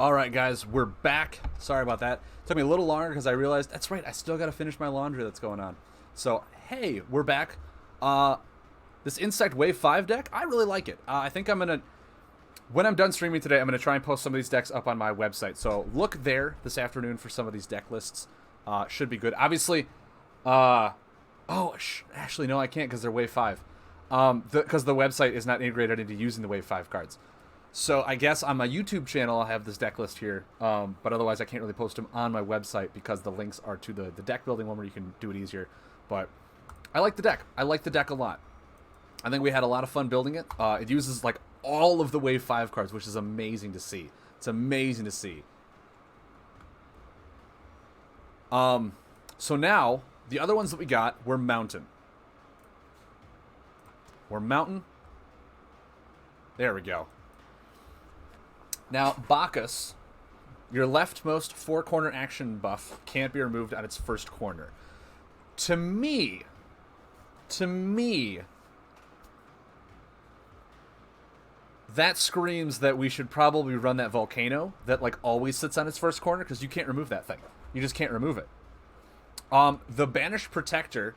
All right, guys, we're back. Sorry about that. It took me a little longer because I realized that's right. I still got to finish my laundry that's going on. So hey, we're back. Uh, this Insect Wave 5 deck, I really like it. I think I'm gonna, when I'm done streaming today, I'm gonna try and post some of these decks up on my website. So look there this afternoon for some of these deck lists. Should be good. Obviously, actually no, I can't because they're Wave 5. Because the website is not integrated into using the Wave 5 cards. So I guess on my YouTube channel I'll have this deck list here, but otherwise I can't really post them on my website because the links are to the deck building one where you can do it easier. But I like the deck. I like the deck a lot. I think we had a lot of fun building it. It uses like all of the Wave 5 cards, which is amazing to see. It's amazing to see. So now, the other ones that we got were Mountain. There we go. Now, Bacchus, your leftmost four-corner action buff can't be removed on its first corner. To me, that screams that we should probably run that Volcano that like always sits on its first corner because you can't remove that thing. You just can't remove it. The Banished Protector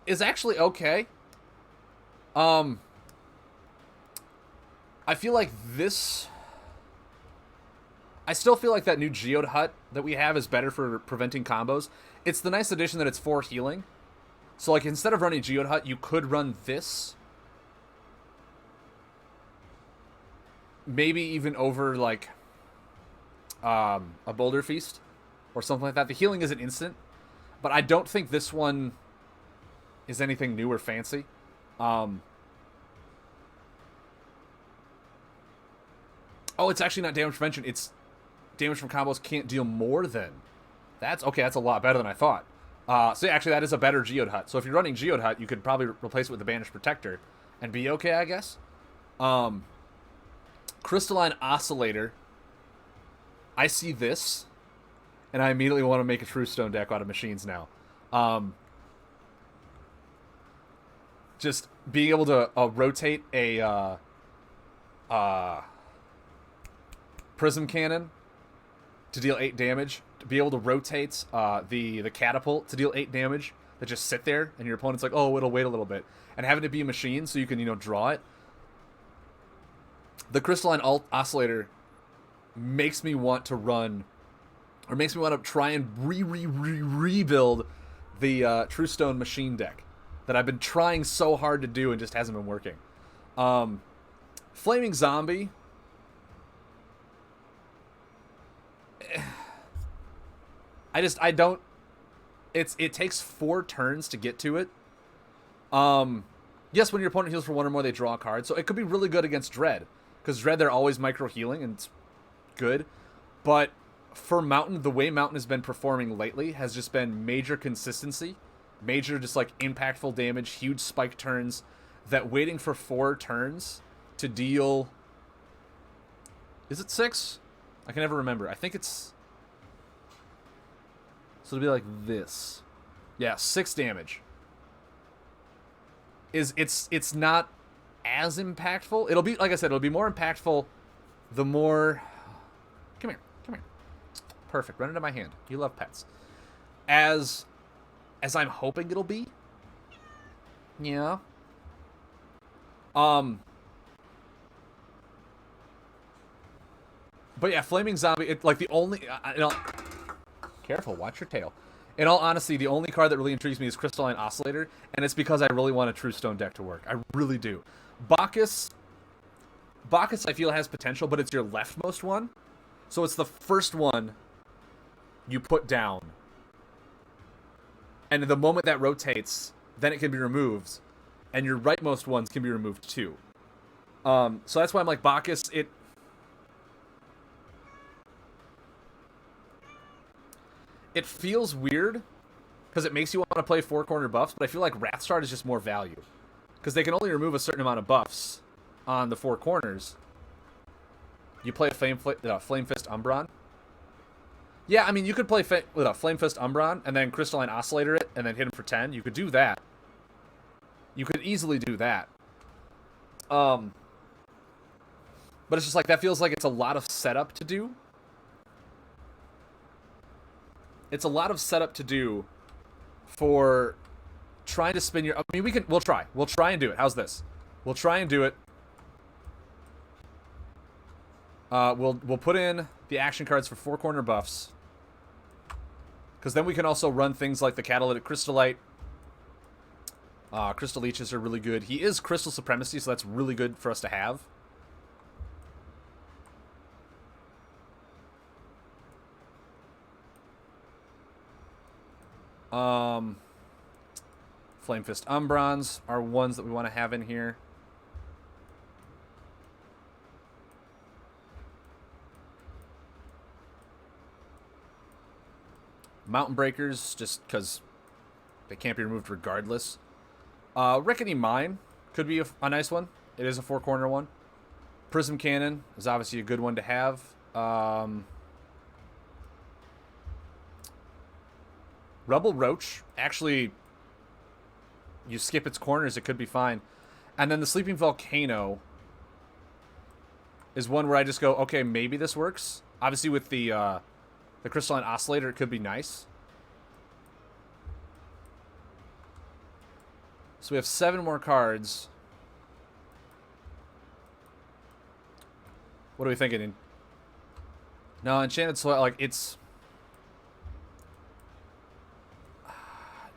is actually okay. I feel like this... I still feel like that new Geode Hut that we have is better for preventing combos. It's the nice addition that it's 4 healing. So, like, instead of running Geode Hut, you could run this. Maybe even over, like, a Boulder Feast or something like that. The healing isn't instant, but I don't think this one is anything new or fancy. Oh, it's actually not damage prevention. It's damage from combos can't deal more than. That's okay. That's a lot better than I thought. So yeah, actually, that is a better Geode Hut. So if you're running Geode Hut, you could probably replace it with the Banished Protector and be okay, I guess. Crystalline Oscillator. I see this, and I immediately want to make a True Stone deck out of machines now. Just being able to rotate a Prism Cannon to deal 8 damage, to be able to rotate the Catapult to deal 8 damage, that just sit there, and your opponent's like, oh, it'll wait a little bit, and having it be a machine so you can, draw it. The Crystalline Oscillator makes me want to run, or makes me want to try and rebuild the True Stone machine deck that I've been trying so hard to do and just hasn't been working. Flaming Zombie. I don't... It takes 4 turns to get to it. Yes, when your opponent heals for 1 or more, they draw a card. So it could be really good against Dread. Because Dread, they're always micro-healing, and it's good. But for Mountain, the way Mountain has been performing lately has just been major consistency. Major, just like, impactful damage, huge spike turns. That waiting for 4 turns to deal... Is it 6? I can never remember. I think it's... So it'll be like this. Yeah, 6 damage. It's not as impactful. It'll be, like I said, it'll be more impactful the more... Come here. Perfect. Run into my hand. You love pets. As I'm hoping it'll be. Yeah. But yeah, Flaming Zombie, like the only... Careful, watch your tail. In all honesty, the only card that really intrigues me is Crystalline Oscillator, and it's because I really want a True Stone deck to work. I really do. Bacchus, I feel, has potential, but it's your leftmost one. So it's the first one you put down. And the moment that rotates, then it can be removed. And your rightmost ones can be removed too. So that's why I'm like, Bacchus, It feels weird, because it makes you want to play 4-corner buffs, but I feel like Wrathshard is just more value. Because they can only remove a certain amount of buffs on the 4 corners. You play a Flame Fist Umbron. Yeah, I mean, you could play with a Flame Fist Umbron, and then Crystalline Oscillator it, and then hit him for 10. You could do that. You could easily do that. Um, but it's just like that feels like it's a lot of setup to do. It's a lot of setup to do for trying to spin your. I mean, we'll try. We'll try and do it. How's this? We'll try and do it. We'll put in the action cards for 4-corner buffs. Because then we can also run things like the Catalytic Crystallite. Crystal Leeches are really good. He is Crystal Supremacy, so that's really good for us to have. Flame Fist Umbrons are ones that we want to have in here. Mountain Breakers, just because they can't be removed regardless. Rickety Mine could be a nice one. It is a 4-corner one. Prism Cannon is obviously a good one to have. Rebel Roach, actually, you skip its corners, it could be fine. And then the Sleeping Volcano is one where I just go, okay, maybe this works. Obviously, with the Crystalline Oscillator, it could be nice. So we have 7 more cards. What are we thinking? No, Enchanted Soil, like, it's...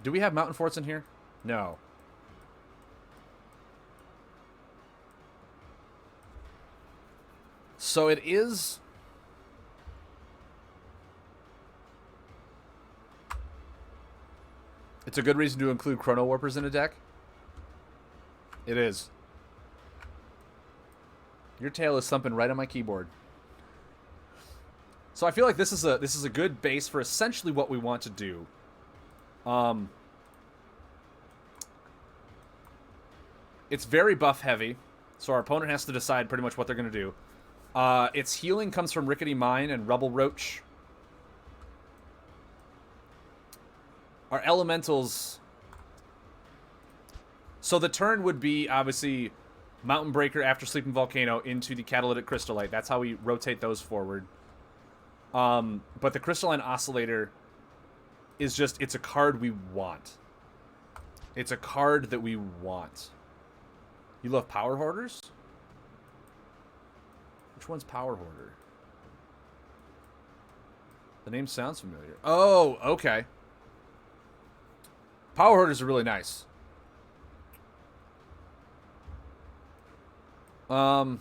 Do we have Mountain Forts in here? No. So it is... It's a good reason to include Chrono Warpers in a deck. It is. Your tail is thumping right on my keyboard. So I feel like this is a good base for essentially what we want to do. It's very buff heavy, so our opponent has to decide pretty much what they're going to do. Its healing comes from Rickety Mine and Rebel Roach. Our elementals... So the turn would be, obviously, Mountain Breaker after Sleeping Volcano into the Catalytic Crystallite. That's how we rotate those forward. But the Crystalline Oscillator is just... It's a card we want. It's a card that we want. You love Power Hoarders? Which one's Power Hoarder? The name sounds familiar. Oh, okay. Power Hoarders are really nice. What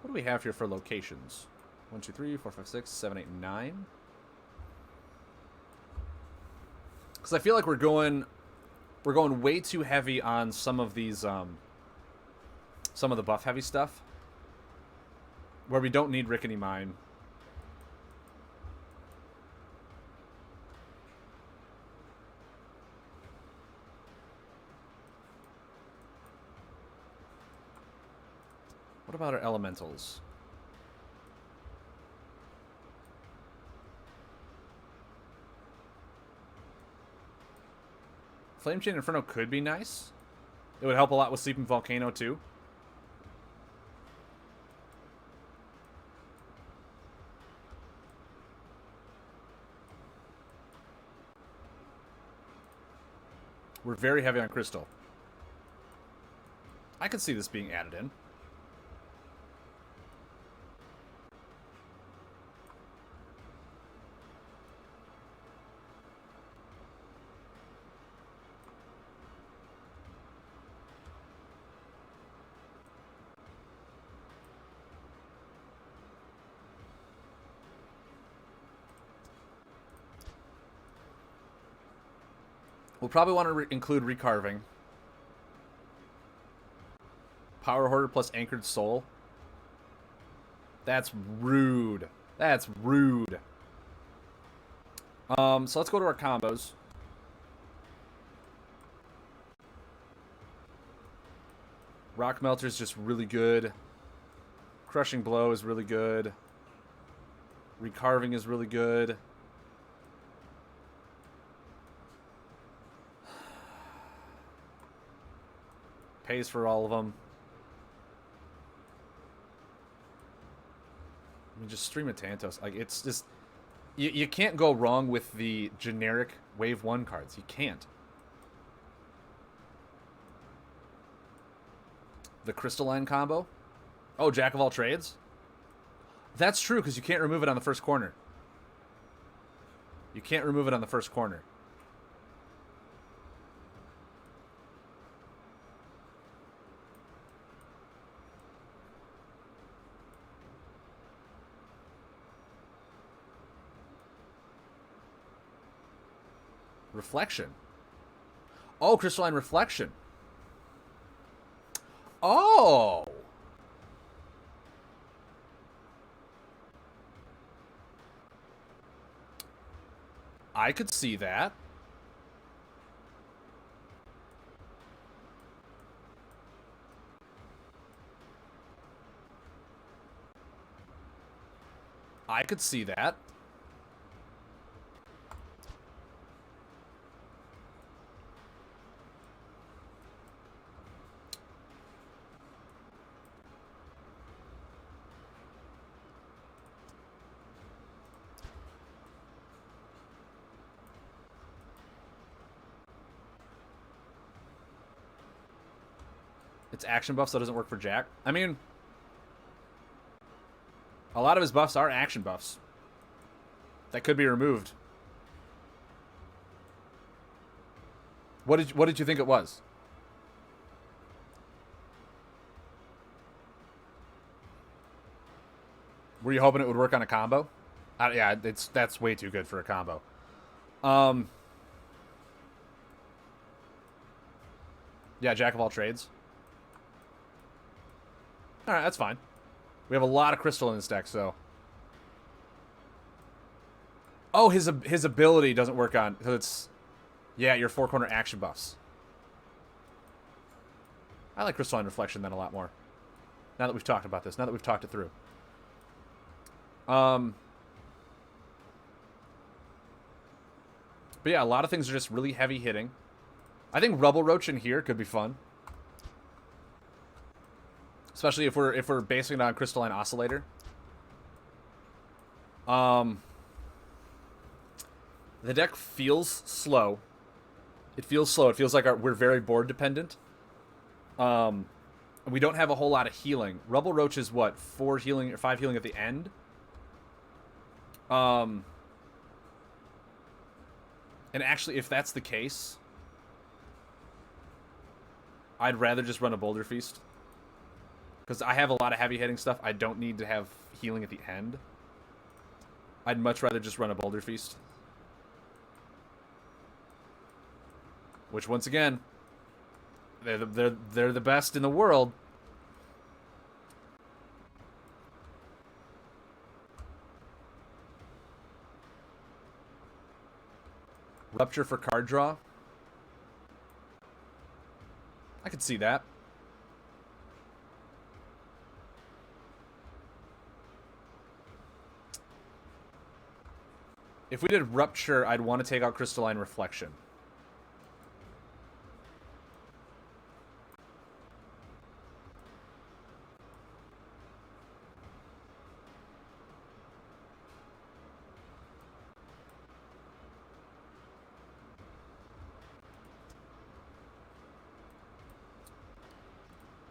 do we have here for locations? 1, 2, 3, 4, 5, 6, 7, 8, 9. Because I feel like we're going way too heavy on some of these some of the buff heavy stuff, where we don't need Rickety Mine. What about our elementals? Flame Chain Inferno could be nice. It would help a lot with Sleeping Volcano, too. We're very heavy on Crystal. I could see this being added in. We'll probably want to include Recarving. Power Hoarder plus Anchored Soul. That's rude. That's rude. So let's go to our combos. Rock Melter is just really good. Crushing Blow is really good. Recarving is really good. Pays for all of them. I mean, just stream a Tantos. Like, it's just... You can't go wrong with the generic Wave 1 cards. You can't. The Crystalline combo? Oh, Jack of all trades? That's true, because you can't remove it on the first corner. You can't remove it on the first corner. Reflection. Oh, Crystalline Reflection. Oh! I could see that. I could see that. It's action buff, so it doesn't work for Jack. I mean, a lot of his buffs are action buffs. That could be removed. What did you think it was? Were you hoping it would work on a combo? Yeah, that's way too good for a combo. Yeah, Jack of all trades. Alright, that's fine. We have a lot of crystal in this deck, so... Oh, his ability doesn't work on... So it's... Yeah, your four-corner action buffs. I like Crystalline Reflection then a lot more. Now that we've talked about this. Now that we've talked it through. But yeah, a lot of things are just really heavy hitting. I think Rubble Roach in here could be fun. Especially if we're basing it on Crystalline Oscillator. The deck feels slow. It feels slow. It feels like we're very board dependent. We don't have a whole lot of healing. Rubble Roach is what? 4 healing or 5 healing at the end? And actually, if that's the case, I'd rather just run a Boulder Feast. Because I have a lot of heavy hitting stuff. I don't need to have healing at the end. I'd much rather just run a Boulder Feast. Which, once again, they're the best in the world. Rupture for card draw. I could see that. If we did Rupture, I'd want to take out Crystalline Reflection.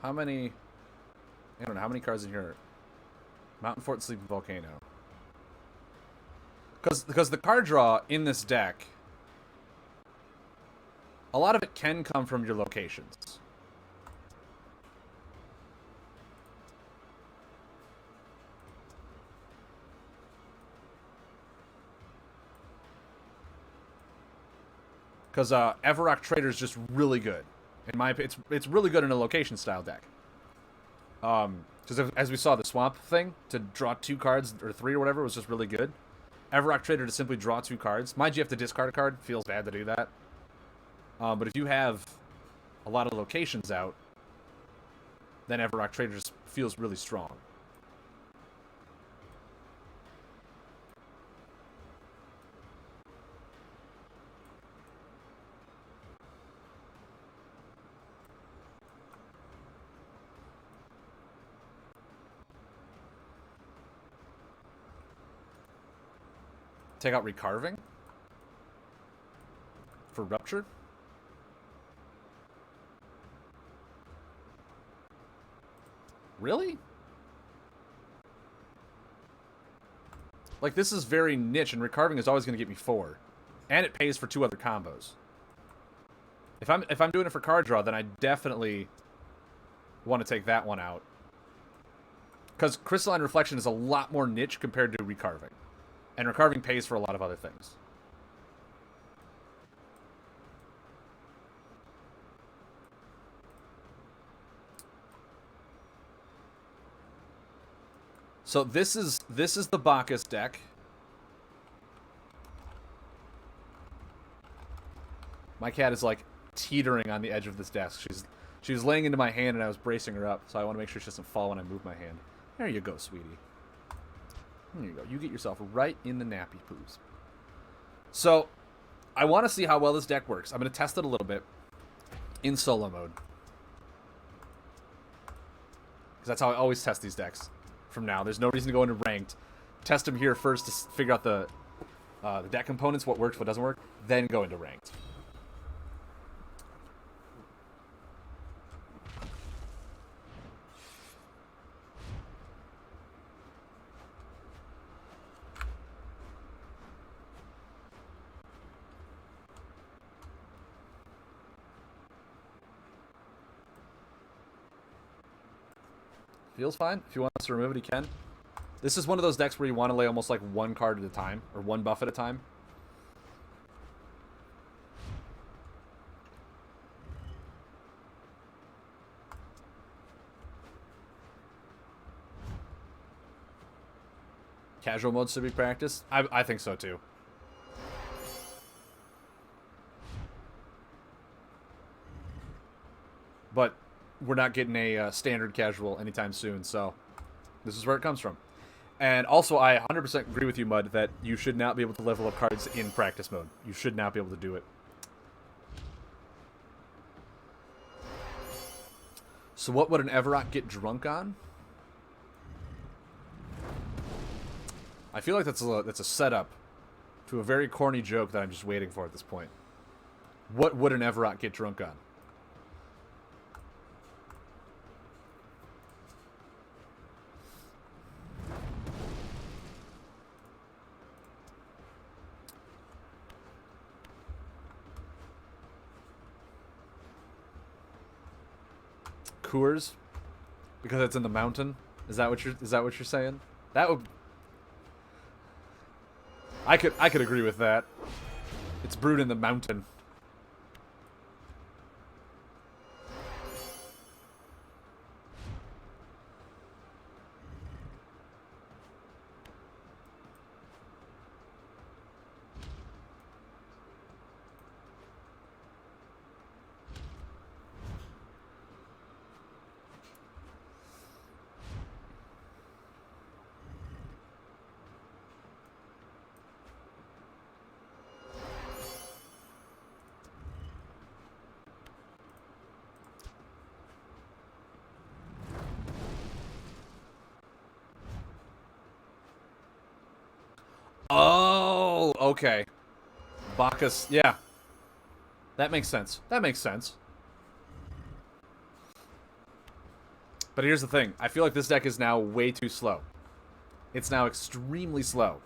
How many... I don't know, how many cards in here? Mountain Fort, Sleeping Volcano. Because the card draw in this deck, a lot of it can come from your locations. Because Everrock Trader is just really good. In my opinion, it's really good in a location style deck. Because as we saw, the Swamp thing to draw 2 cards or 3 or whatever was just really good. Everrock Trader to simply draw 2 cards. Mind you, have to discard a card. Feels bad to do that. But if you have a lot of locations out, then Everrock Trader just feels really strong. Take out Recarving for Rupture. Really? Like, this is very niche, and Recarving is always going to get me 4. And it pays for 2 other combos. If I'm doing it for card draw, then I definitely want to take that one out. Because Crystalline Reflection is a lot more niche compared to Recarving. And Recarving pays for a lot of other things. So this is the Bacchus deck. My cat is like teetering on the edge of this desk. She was laying into my hand and I was bracing her up, so I want to make sure she doesn't fall when I move my hand. There you go, sweetie. There you go. You get yourself right in the nappy poos. So, I want to see how well this deck works. I'm going to test it a little bit in solo mode. Because that's how I always test these decks from now. There's no reason to go into ranked. Test them here first to figure out the deck components, what works, what doesn't work, then go into ranked. Feels fine. If he wants to remove it, he can. This is one of those decks where you want to lay almost like one card at a time, or one buff at a time. Casual mode should be practiced. I think so too. But we're not getting a standard casual anytime soon, so this is where it comes from. And also, I 100% agree with you, Mud, that you should not be able to level up cards in practice mode. You should not be able to do it. So what would an Everrock get drunk on? I feel like that's a setup to a very corny joke that I'm just waiting for at this point. What would an Everrock get drunk on? Coors, because it's in the mountain. Is that what you're saying? That would. I could agree with that. It's brewed in the mountain. Oh, okay. Bacchus, yeah. That makes sense. That makes sense. But here's the thing. I feel like this deck is now way too slow. It's now extremely slow.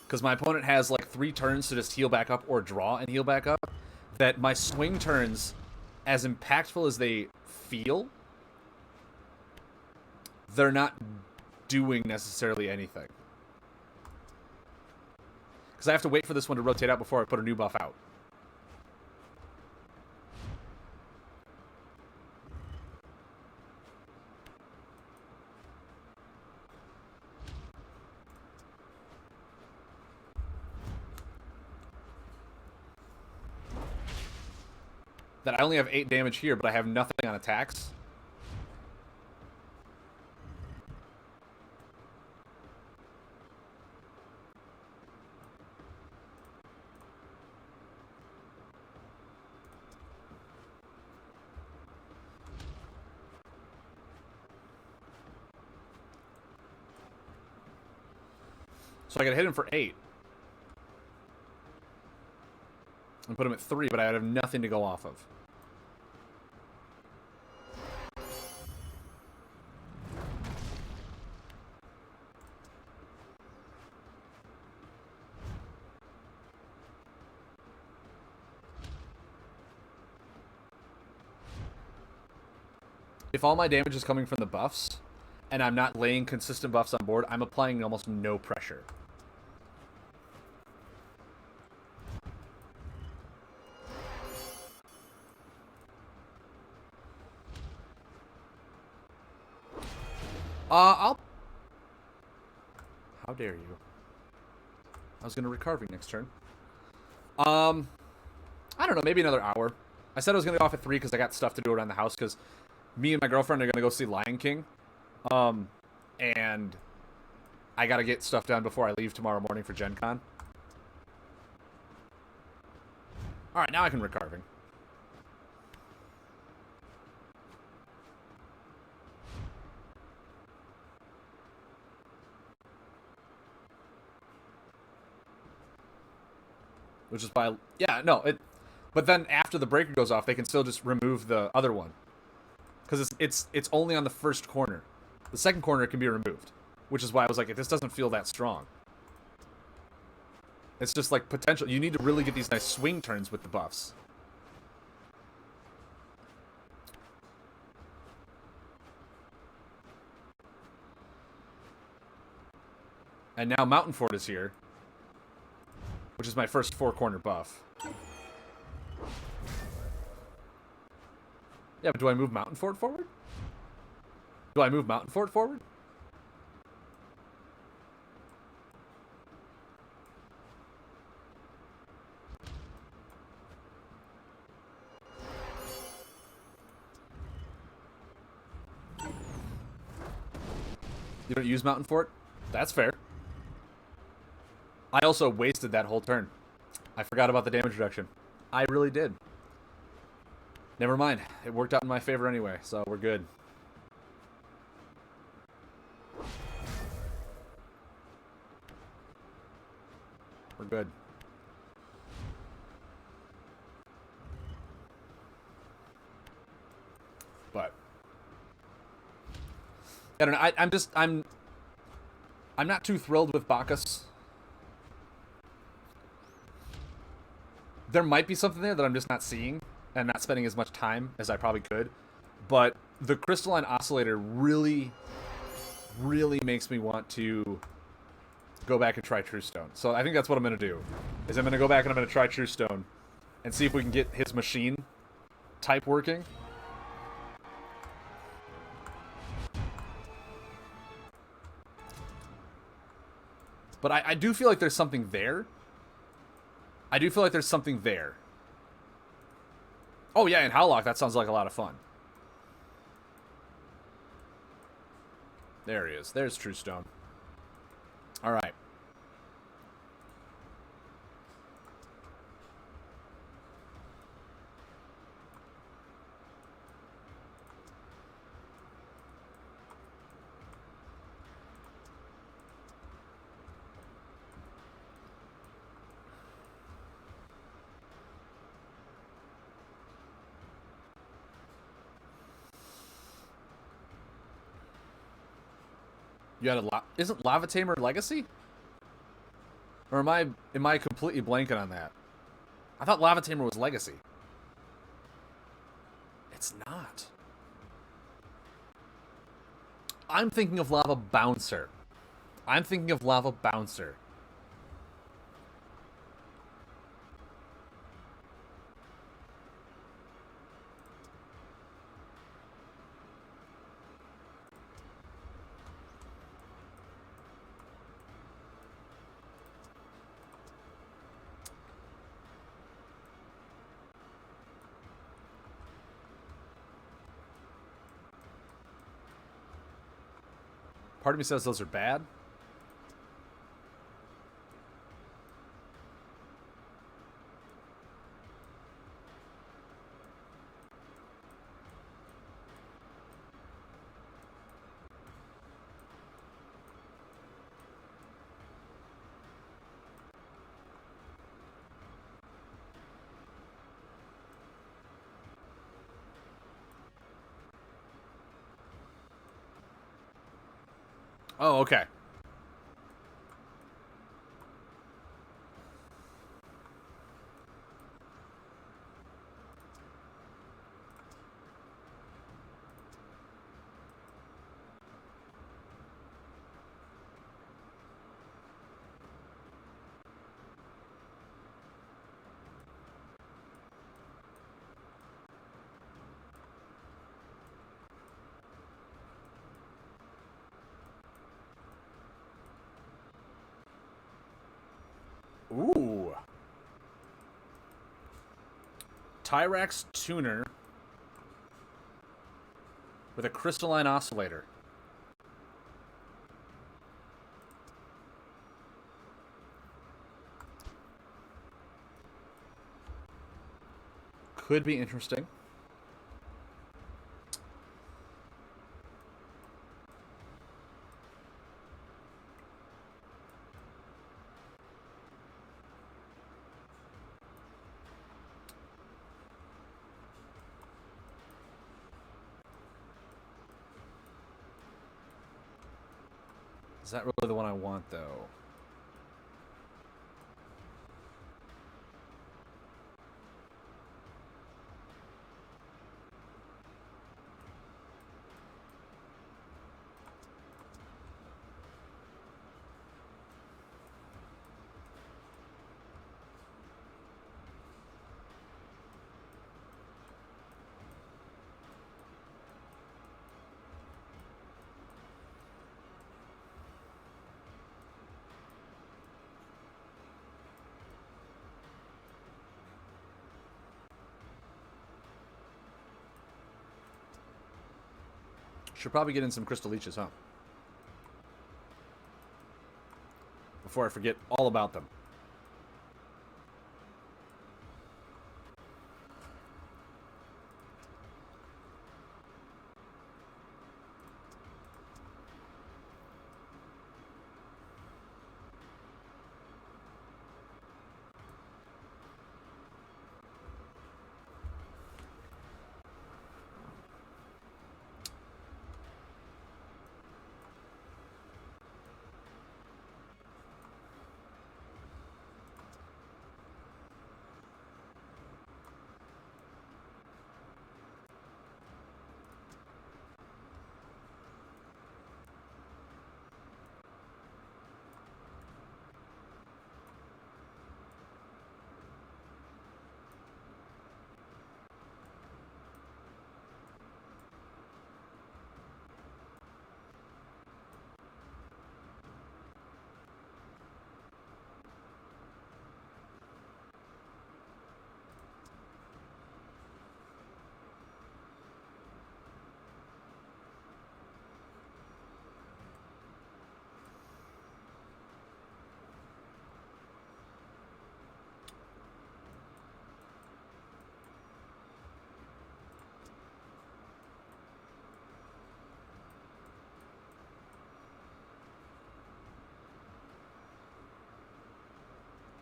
Because my opponent has like 3 turns to just heal back up or draw and heal back up. That my swing turns, as impactful as they feel, they're not doing necessarily anything. Because I have to wait for this one to rotate out before I put a new buff out. that I only have 8 damage here, but I have nothing on attacks. So I could hit him for 8. And put him at 3, but I would have nothing to go off of. If all my damage is coming from the buffs, and I'm not laying consistent buffs on board, I'm applying almost no pressure. How dare you? I was gonna recarving next turn. I don't know, maybe another hour. I said I was gonna go off at 3 because I got stuff to do around the house because me and my girlfriend are gonna go see Lion King. And I gotta get stuff done before I leave tomorrow morning for Gen Con. Alright, now I can recarving. Which is by... Yeah, no, it... But then after the breaker goes off, they can still just remove the other one. Because it's only on the first corner. The second corner can be removed. Which is why I was like, this doesn't feel that strong. It's just like potential. You need to really get these nice swing turns with the buffs. And now Mountain Fort is here. Which is my first 4-corner buff. Yeah, but do I move Mountain Fort forward? Do I move Mountain Fort forward? You don't use Mountain Fort? That's fair. I also wasted that whole turn. I forgot about the damage reduction. I really did. Never mind. It worked out in my favor anyway, so we're good. We're good. But I don't know. I'm not too thrilled with Bacchus. There might be something there that I'm just not seeing and not spending as much time as I probably could. But the Crystalline Oscillator really, really makes me want to go back and try True Stone. So I think that's what I'm going to do. Is I'm going to go back and I'm going to try True Stone and see if we can get his machine type working. But I do feel like there's something there. I do feel like there's something there. Oh yeah, and Howlock, that sounds like a lot of fun. There he is. There's True Stone. Alright. You had isn't Lava Tamer Legacy? Or am I completely blanking on that? I thought Lava Tamer was Legacy. It's not. I'm thinking of Lava Bouncer. I'm thinking of Lava Bouncer. Part of me says those are bad. Oh, okay. Ooh. Tyrax tuner with a crystalline oscillator. Could be interesting. Is that really the one I want, though? Should probably get in some crystal leeches, huh? Before I forget all about them.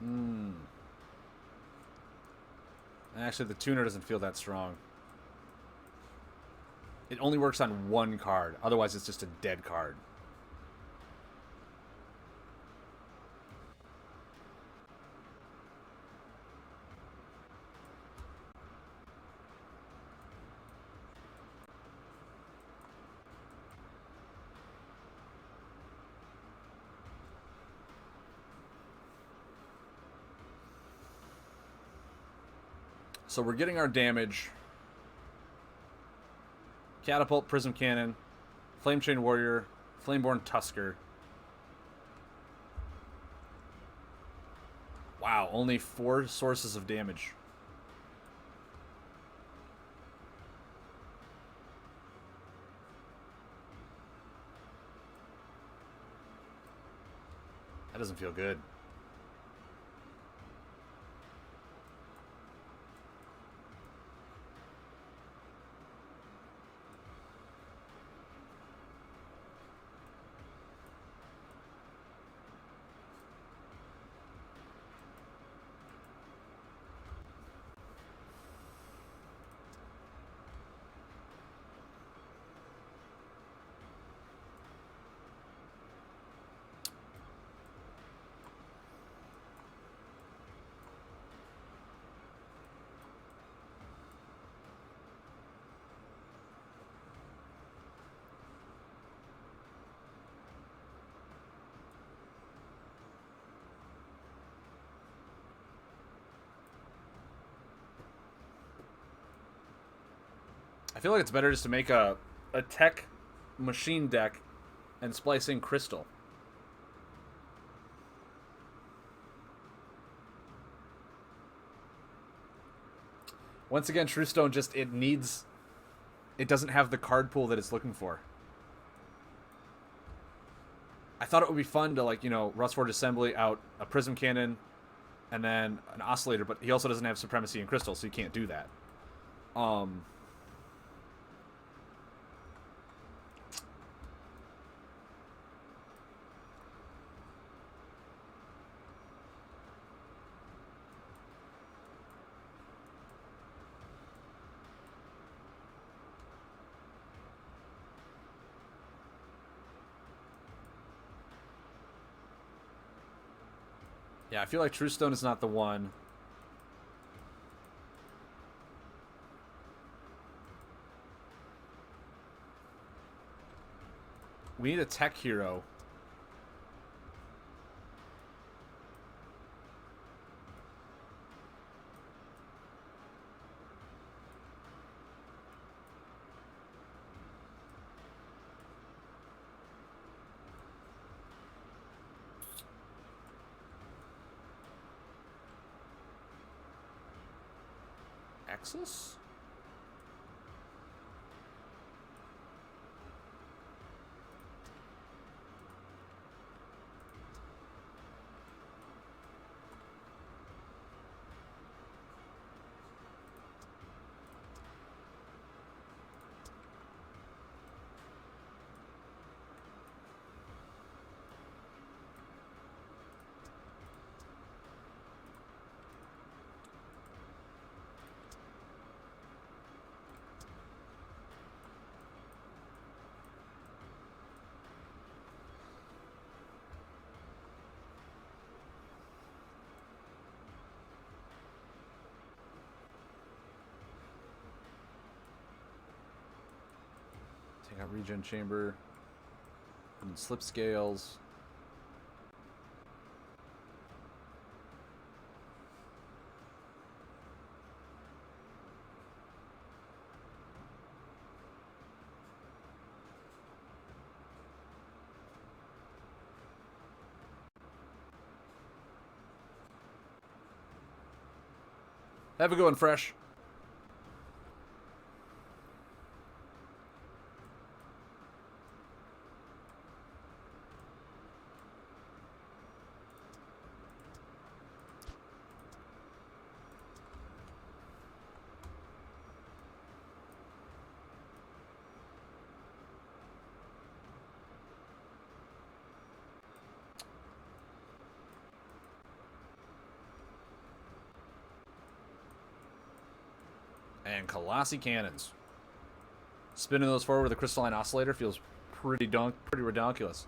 Hmm. Actually, the tuner doesn't feel that strong. It only works on one card. Otherwise, it's just a dead card. So we're getting our damage. Catapult, Prism Cannon, Flame Chain Warrior, Flameborn Tusker. Wow, only 4 sources of damage. That doesn't feel good. I feel like it's better just to make a tech machine deck and splice in crystal. Once again, Truestone just it doesn't have the card pool that it's looking for. I thought it would be fun to, like, you know, Rustforge Assembly out a Prism Cannon and then an Oscillator, but he also doesn't have Supremacy in Crystal, so you can't do that. Yeah, I feel like Truestone is not the one. We need a tech hero. Axis? Take out Regen Chamber. And Slip Scales. Have a good one, Fresh. And Colossi Cannons. Spinning those forward with a Crystalline Oscillator feels pretty redonkulous.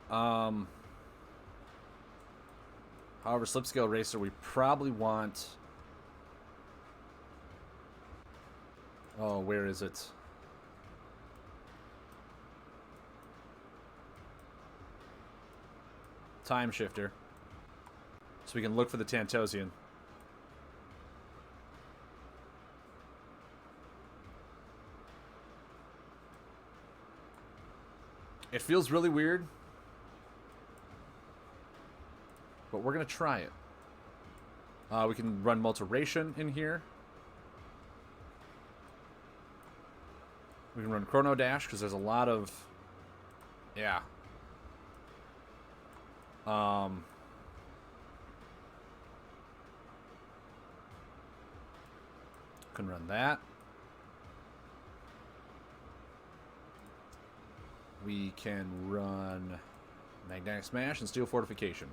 However, Slipscale Racer, we probably want... Oh, where is it? Time Shifter. So we can look for the Tantosian. It feels really weird, but we're going to try it. We can run Multiration in here. We can run Chrono Dash because there's a lot of... Yeah. Can run that. We can run Magnetic Smash and Steel Fortification.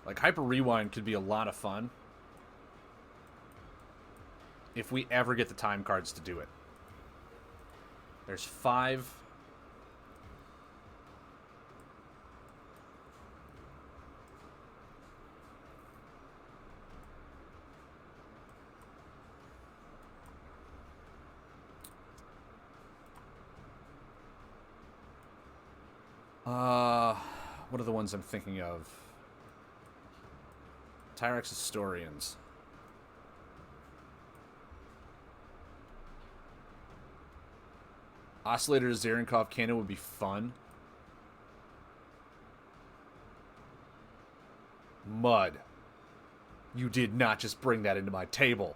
Like, Hyper Rewind could be a lot of fun if we ever get the time cards to do it. There's 5. What are the ones I'm thinking of? Tyrex Historians. Oscillator Zarenkov Cannon would be fun. Mud. You did not just bring that into my table.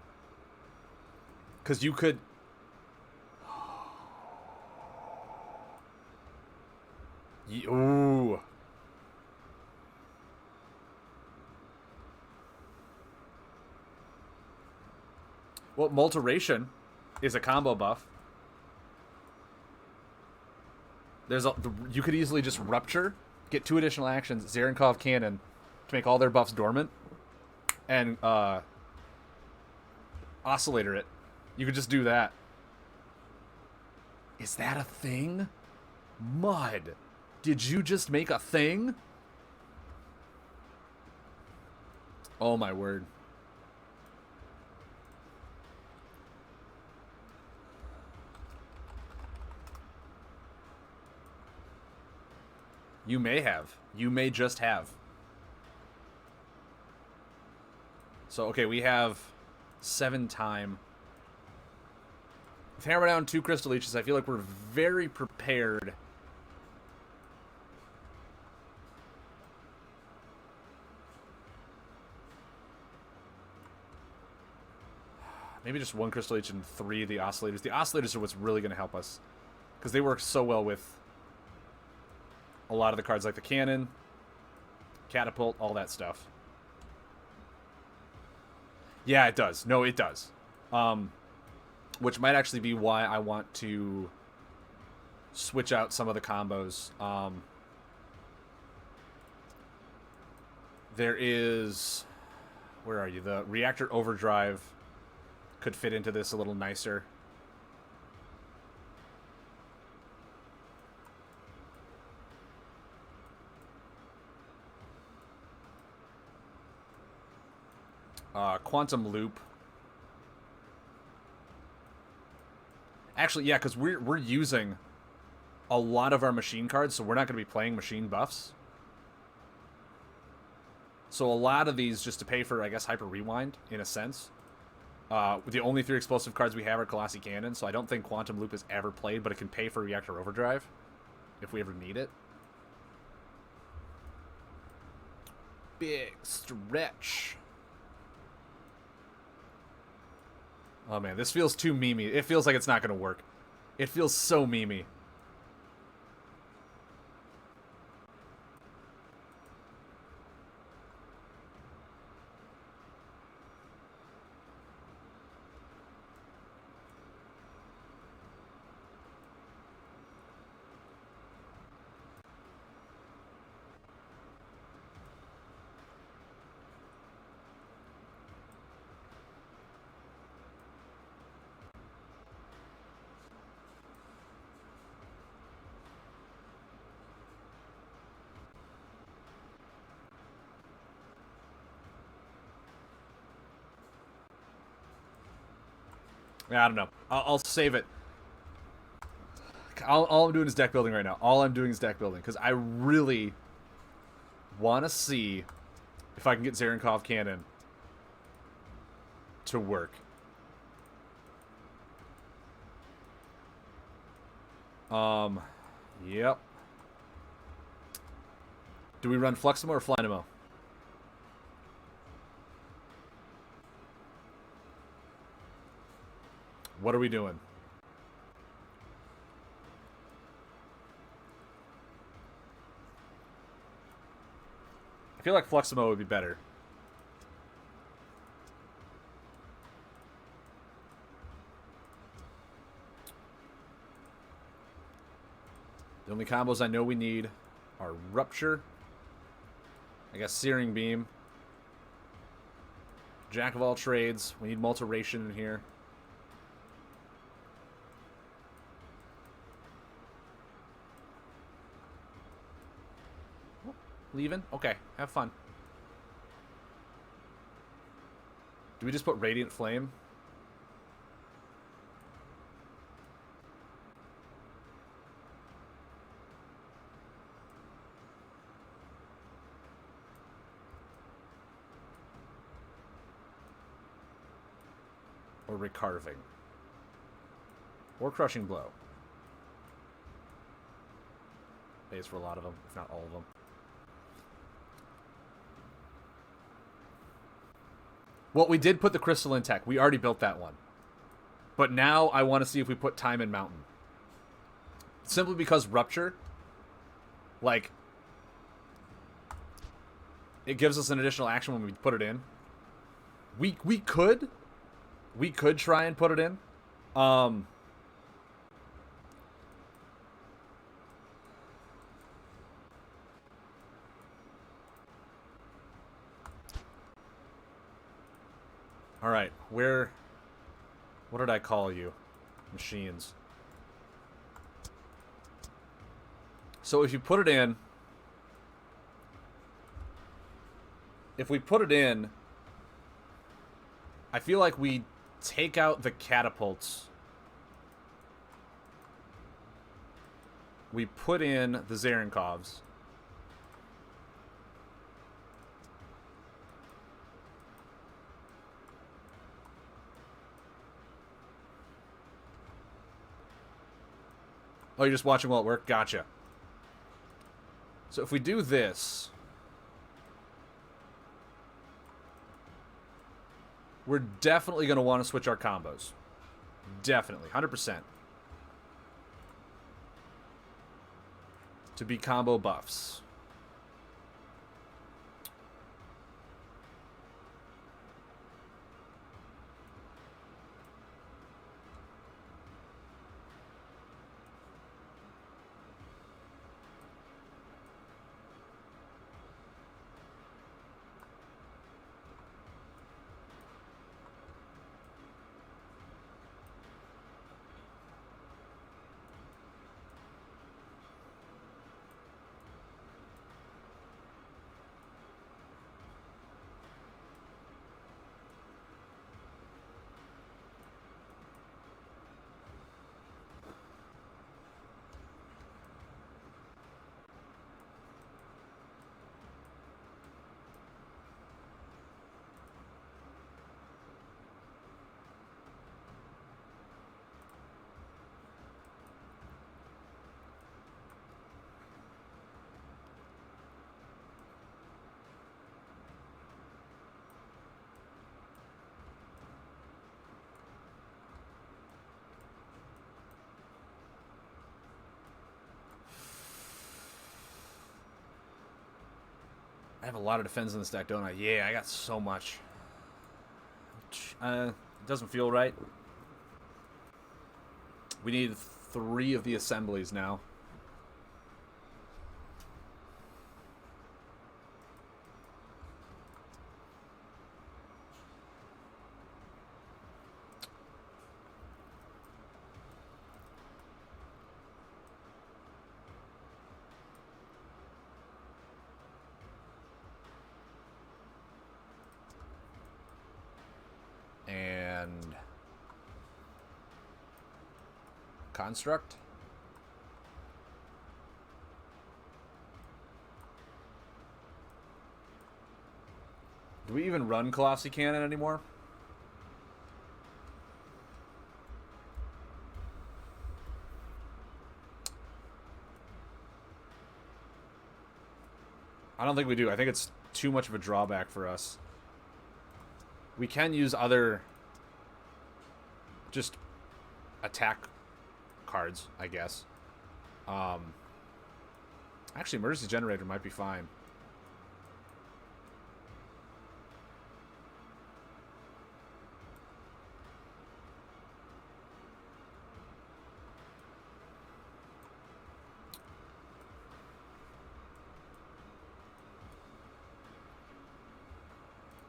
Because you could... Ooh. Well, Multiration is a combo buff. There's a, you could easily just Rupture, get 2 additional actions, Zarenkov Cannon, to make all their buffs dormant, and Oscillator it. You could just do that. Is that a thing? Mud. Did you just make a thing? Oh my word. You may have. You may just have. So, okay, we have 7 time. With Hammer Down 2 Crystal Leeches, I feel like we're very prepared. Maybe just 1 Crystal Leech and 3 of the Oscillators. The Oscillators are what's really going to help us, because they work so well with a lot of the cards like the Cannon, Catapult, all that stuff. Yeah, it does. No, it does. Which might actually be why I want to switch out some of the combos. There is... Where are you? The Reactor Overdrive could fit into this a little nicer. Quantum Loop. Actually, yeah, because we're using a lot of our machine cards, so we're not going to be playing machine buffs. So a lot of these just to pay for, I guess, Hyper Rewind, in a sense. The only 3 explosive cards we have are Colossi Cannon, so I don't think Quantum Loop is ever played, but it can pay for Reactor Overdrive if we ever need it. Big stretch. Oh man, this feels too memey. It feels like it's not going to work. It feels so memey. Yeah, I don't know. I'll save it. All I'm doing is deck building right now. All I'm doing is deck building because I really want to see if I can get Zarenkov Cannon to work. Yep. Do we run Fluximo or Flynamo? What are we doing? I feel like Fluximo would be better. The only combos I know we need are Rupture, I guess Searing Beam, Jack of all trades. We need Multiration in here. Leaving? Okay, have fun. Do we just put Radiant Flame? Or Recarving? Or Crushing Blow? Pays for a lot of them, if not all of them. Well, we did put the Crystalline Tech. We already built that one. But now I want to see if we put Time and Mountain. Simply because Rupture, like, it gives us an additional action when we put it in. We could try and put it in. All right, what did I call you? Machines. So if you put it in, if we put it in, I feel like we take out the catapults. We put in the Zarenkovs. Oh, you're just watching while at work? Gotcha. So if we do this, we're definitely going to want to switch our combos. Definitely. 100%. To be combo buffs. I have a lot of defense in this deck, don't I? Yeah, I got so much. It doesn't feel right. We need 3 of the assemblies now. And Construct. Do we even run Colossi Cannon anymore? I don't think we do. I think it's too much of a drawback for us. We can use other just attack cards, I guess. Actually, emergency generator might be fine.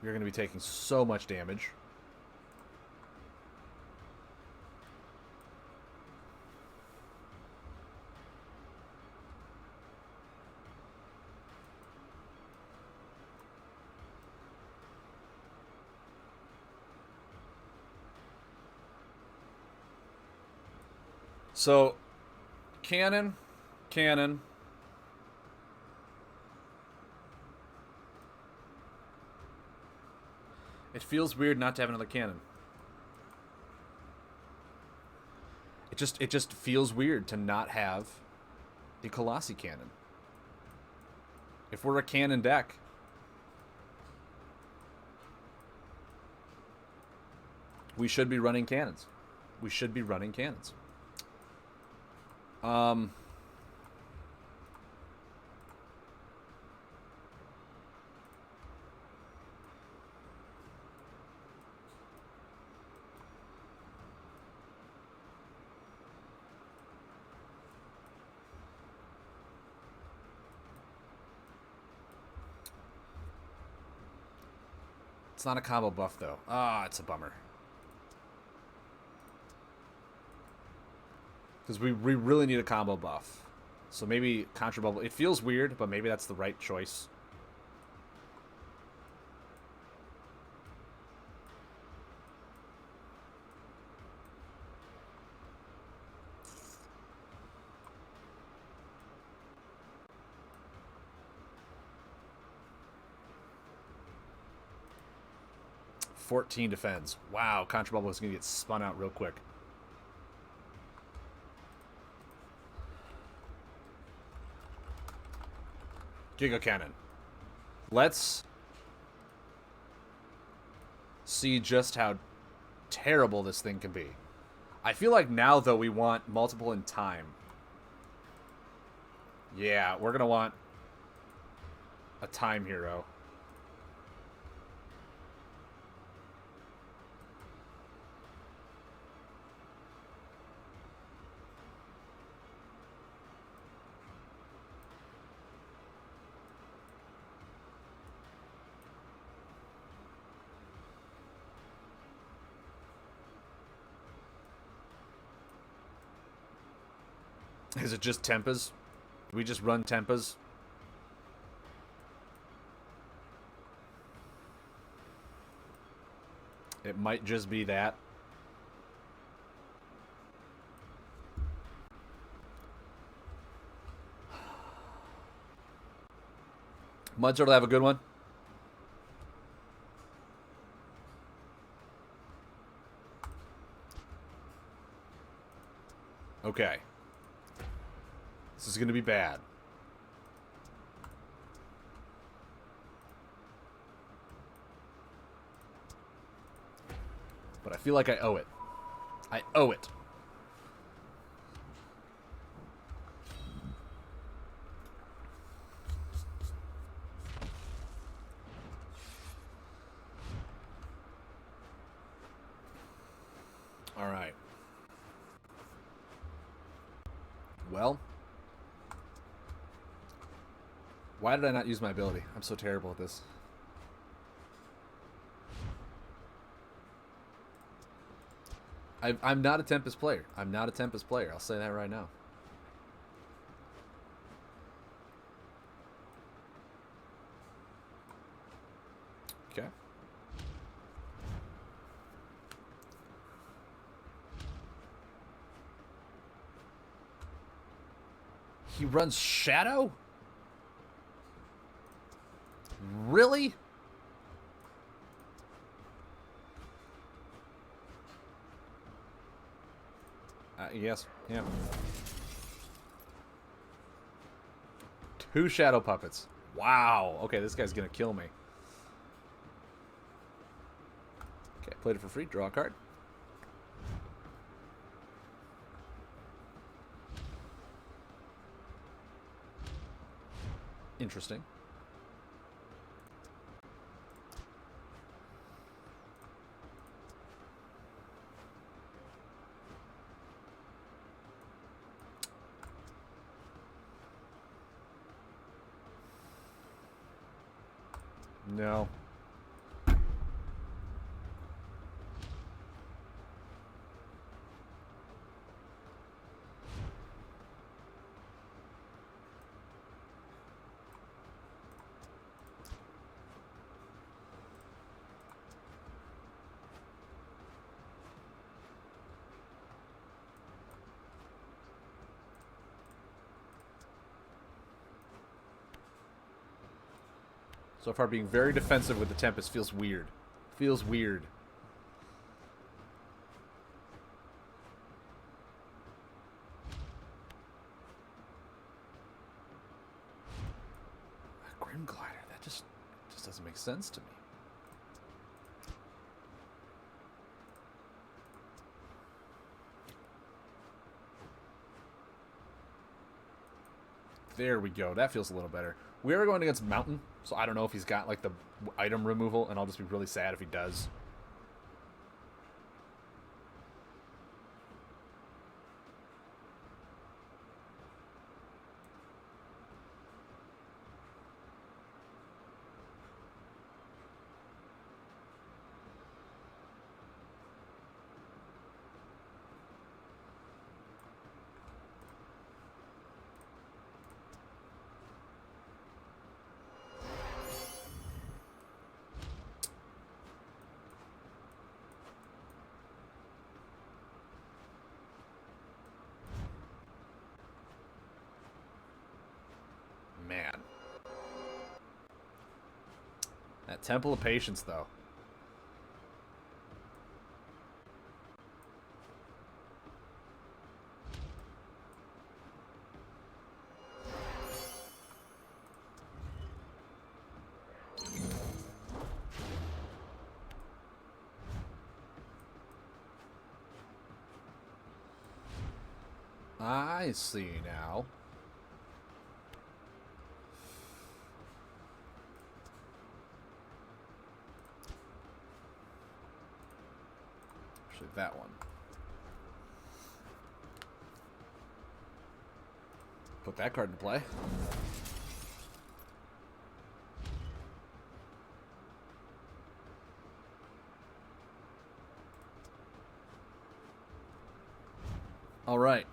You're going to be taking so much damage. So, cannon. It feels weird not to have another cannon. It just feels weird to not have a Colossi cannon. If we're a cannon deck, we should be running cannons. We should be running cannons. It's not a combo buff, though. Ah, it's a bummer. Because we really need a combo buff. So maybe Contra Bubble. It feels weird, but maybe that's the right choice. $14 defends. Wow, Contra Bubble is going to get spun out real quick. Giga Cannon. Let's see just how terrible this thing can be. I feel like now, though, we want multiple in time. Yeah, we're going to want a time hero. Is it just Tempas? Do we just run Tempas? It might just be that. Mudsort will have a good one. Okay. This is going to be bad. But I feel like I owe it. I owe it. All right. Well. Why did I not use my ability? I'm so terrible at this. I'm not a Tempest player. I'm not a Tempest player. I'll say that right now. Okay. He runs Shadow? Really? Yes. Yeah. 2 Shadow Puppets. Wow. Okay, this guy's going to kill me. Okay, played it for free. Draw a card. Interesting. No. So far, being very defensive with the Tempest feels weird. Feels weird. Grim Glider, that just doesn't make sense to me. There we go. That feels a little better. We are going against Mountain, so I don't know if he's got like the item removal, and I'll just be really sad if he does. Man. That Temple of Patience, though. I see now. Actually, that one. Put that card into play. All right.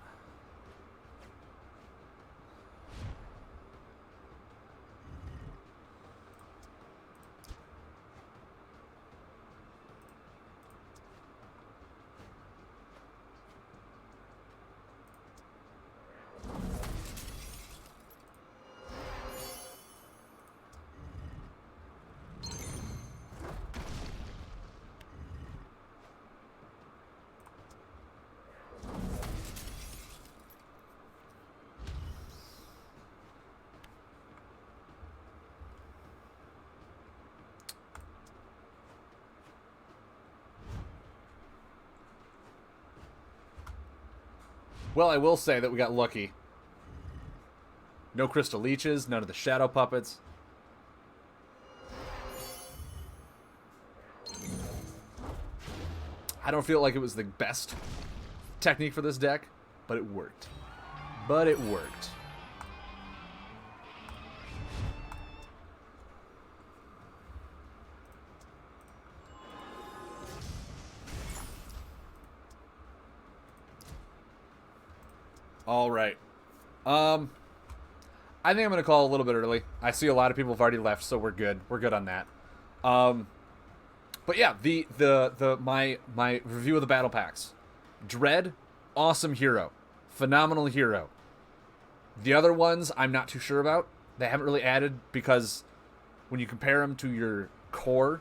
Well, I will say that we got lucky. No Crystal Leeches, none of the Shadow Puppets. I don't feel like it was the best technique for this deck, but it worked. But it worked. All right. I think I'm going to call a little bit early. I see a lot of people have already left, so we're good. We're good on that. But yeah, my review of the battle packs. Dread, awesome hero. Phenomenal hero. The other ones I'm not too sure about. They haven't really added because when you compare them to your core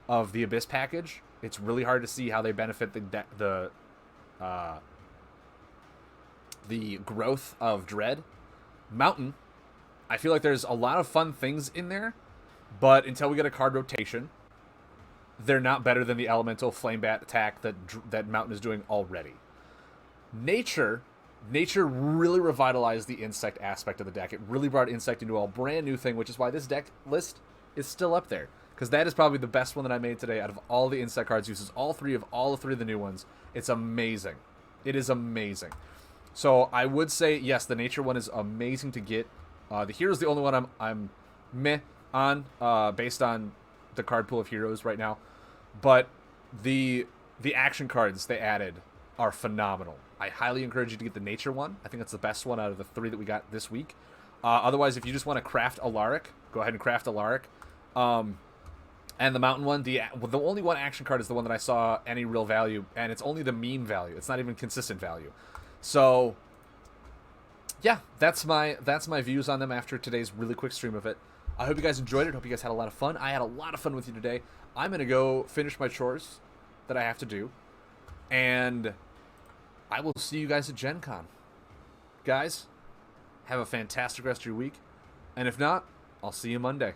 of the Abyss package, it's really hard to see how they benefit the growth of Dread. Mountain, I feel like there's a lot of fun things in there, but until we get a card rotation, they're not better than the elemental flame bat attack that Mountain is doing already. Nature really revitalized the insect aspect of the deck. It really brought insect into a brand new thing, which is why this deck list is still up there. Because that is probably the best one that I made today out of all the insect cards. Uses all three of the new ones. It's amazing. It is amazing. So I would say, yes, the nature one is amazing to get. The hero's the only one I'm meh on, based on the card pool of heroes right now. But the action cards they added are phenomenal. I highly encourage you to get the nature one. I think that's the best one out of the 3 that we got this week. Otherwise, if you just want to craft Alaric, go ahead and craft Alaric. And the mountain one, the only one action card is the one that I saw any real value, and it's only the meme value. It's not even consistent value. So yeah, that's my views on them after today's really quick stream of it. I hope you guys enjoyed it. Hope you guys had a lot of fun. I had a lot of fun with you today. I'm going to go finish my chores that I have to do. And I will see you guys at Gen Con. Guys, have a fantastic rest of your week. And if not, I'll see you Monday.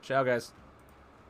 Ciao, guys.